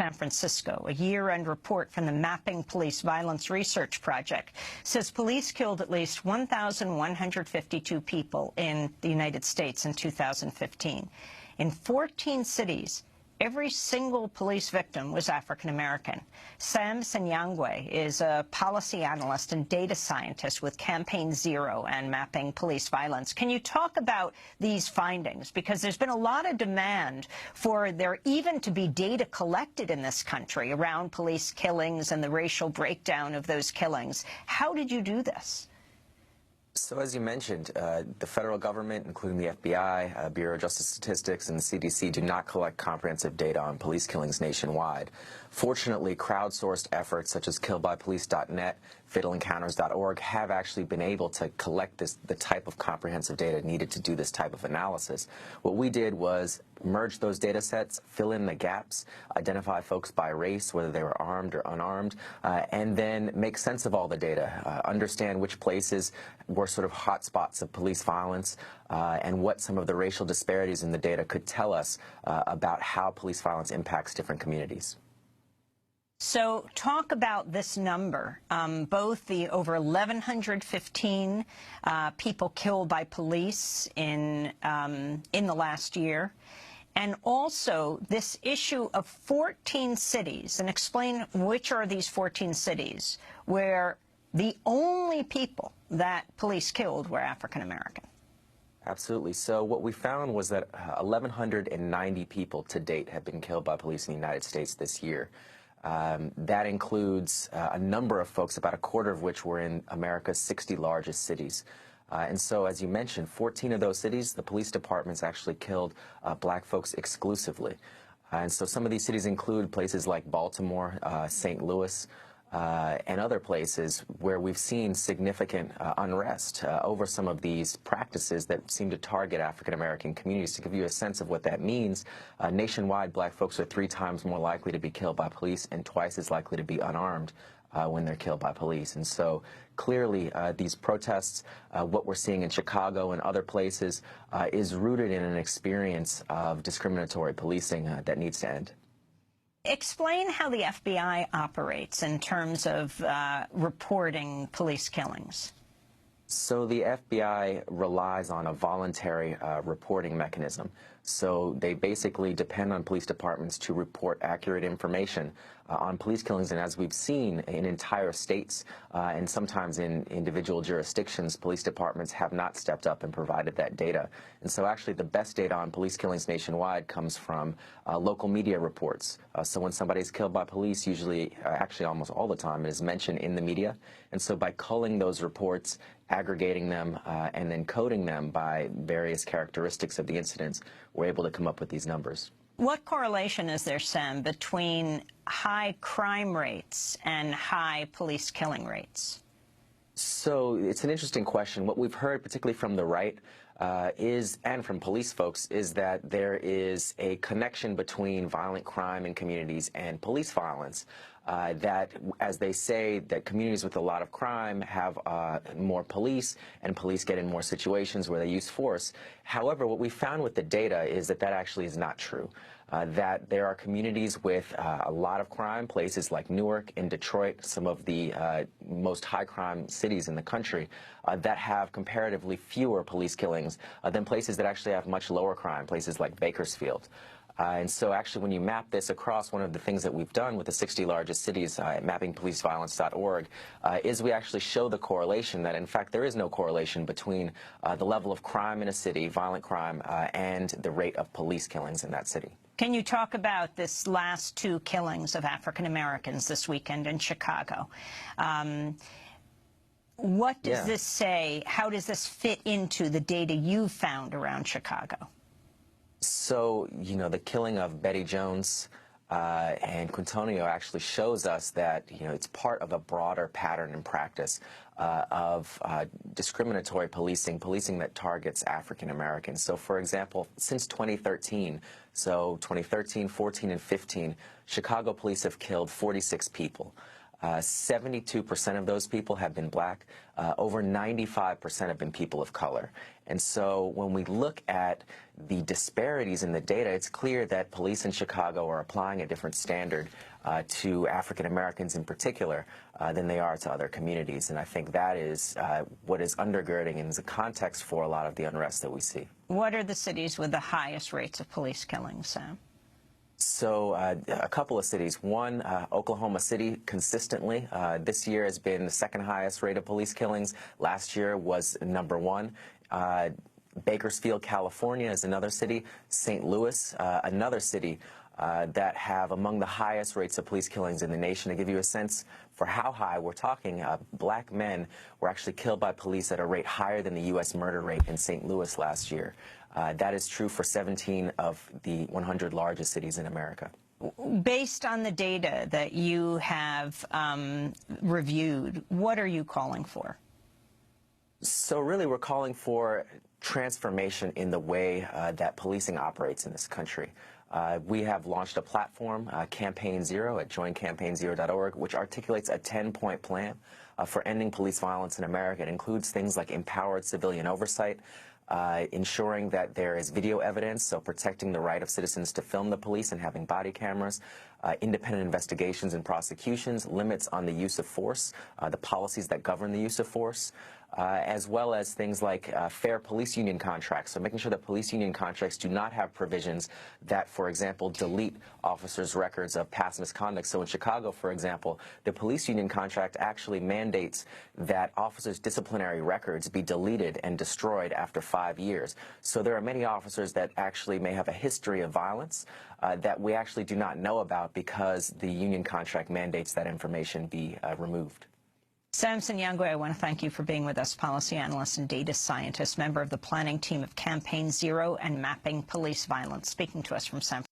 San Francisco. A year-end report from the Mapping Police Violence Research Project says police killed at least 1,152 people in the United States in 2015. In 14 cities, every single police victim was African-American. Sam Senyangwe is a policy analyst and data scientist with Campaign Zero and Mapping Police Violence. Can you talk about these findings? Because there's been a lot of demand for there even to be data collected in this country around police killings and the racial breakdown of those killings. How did you do this? So as you mentioned, the federal government, including the FBI, Bureau of Justice Statistics, and the CDC, do not collect comprehensive data on police killings nationwide. Fortunately, crowdsourced efforts such as killbypolice.net, fatalencounters.org have actually been able to collect the type of comprehensive data needed to do this type of analysis. What we did was merge those data sets, fill in the gaps, identify folks by race, whether they were armed or unarmed, and then make sense of all the data, understand which places were sort of hot spots of police violence, and what some of the racial disparities in the data could tell us about how police violence impacts different communities. So talk about this number, both the over 1,115 people killed by police in the last year, and also this issue of 14 cities, and explain which are these 14 cities where the only people that police killed were African American. Absolutely. So what we found was that 1,190 people to date have been killed by police in the United States this year. That includes a number of folks, about a quarter of which were in America's 60 largest cities. And so, as you mentioned, 14 of those cities, the police departments actually killed black folks exclusively. And so some of these cities include places like Baltimore, St. Louis, and other places where we've seen significant unrest over some of these practices that seem to target African-American communities. To give you a sense of what that means, nationwide, black folks are 3 times more likely to be killed by police and twice as likely to be unarmed when they're killed by police. And so clearly these protests, what we're seeing in Chicago and other places, is rooted in an experience of discriminatory policing that needs to end. Explain how the FBI operates in terms of reporting police killings. So the FBI relies on a voluntary reporting mechanism. So they basically depend on police departments to report accurate information on police killings. And as we've seen in entire states and sometimes in individual jurisdictions, police departments have not stepped up and provided that data. And so actually the best data on police killings nationwide comes from local media reports. So when somebody's killed by police, usually, actually almost all the time, it is mentioned in the media. And so by culling those reports, aggregating them, and then coding them by various characteristics of the incidents, we're able to come up with these numbers. What correlation is there, Sam, between high crime rates and high police killing rates? So it's an interesting question. What we've heard, particularly from the right, and from police folks, is that there is a connection between violent crime in communities and police violence. That, as they say, that communities with a lot of crime have more police, and police get in more situations where they use force. However, what we found with the data is that that actually is not true. That there are communities with a lot of crime, places like Newark and Detroit, some of the most high-crime cities in the country, that have comparatively fewer police killings than places that actually have much lower crime, places like Bakersfield. And so actually when you map this across, one of the things that we've done with the 60 largest cities at mappingpoliceviolence.org is we actually show the correlation that, in fact, there is no correlation between the level of crime in a city, violent crime, and the rate of police killings in that city. Can you talk about this last 2 killings of African Americans this weekend in Chicago? What does this say? How does this fit into the data you've found around Chicago? So, you know, the killing of Betty Jones and Quintonio actually shows us that, you know, it's part of a broader pattern and practice of discriminatory policing that targets African Americans. So, for example, since 2013, so 2013, 14, and 15, Chicago police have killed 46 people. 72% of those people have been black. Over 95% have been people of color. And so when we look at the disparities in the data, it's clear that police in Chicago are applying a different standard to African Americans in particular than they are to other communities. And I think that is what is undergirding and is a context for a lot of the unrest that we see. What are the cities with the highest rates of police killings, Sam? So a couple of cities. One, Oklahoma City, consistently. This year has been the second highest rate of police killings. Last year was number one. Bakersfield, California is another city. St. Louis, another city that have among the highest rates of police killings in the nation. To give you a sense for how high we're talking, black men were actually killed by police at a rate higher than the U.S. murder rate in St. Louis last year. That is true for 17 of the 100 largest cities in America. Based on the data that you have reviewed, what are you calling for? So really we're calling for transformation in the way that policing operates in this country. We have launched a platform, Campaign Zero, at joincampaignzero.org, which articulates a 10-point plan for ending police violence in America. It includes things like empowered civilian oversight, ensuring that there is video evidence, so protecting the right of citizens to film the police and having body cameras, independent investigations and prosecutions, limits on the use of force, the policies that govern the use of force, as well as things like fair police union contracts, so making sure that police union contracts do not have provisions that, for example, delete officers' records of past misconduct. So in Chicago, for example, the police union contract actually mandates that officers' disciplinary records be deleted and destroyed after 5 years. So there are many officers that actually may have a history of violence that we actually do not know about because the union contract mandates that information be removed. Samson Nyangwe, I want to thank you for being with us, policy analyst and data scientist, member of the planning team of Campaign Zero and Mapping Police Violence, speaking to us from San Francisco.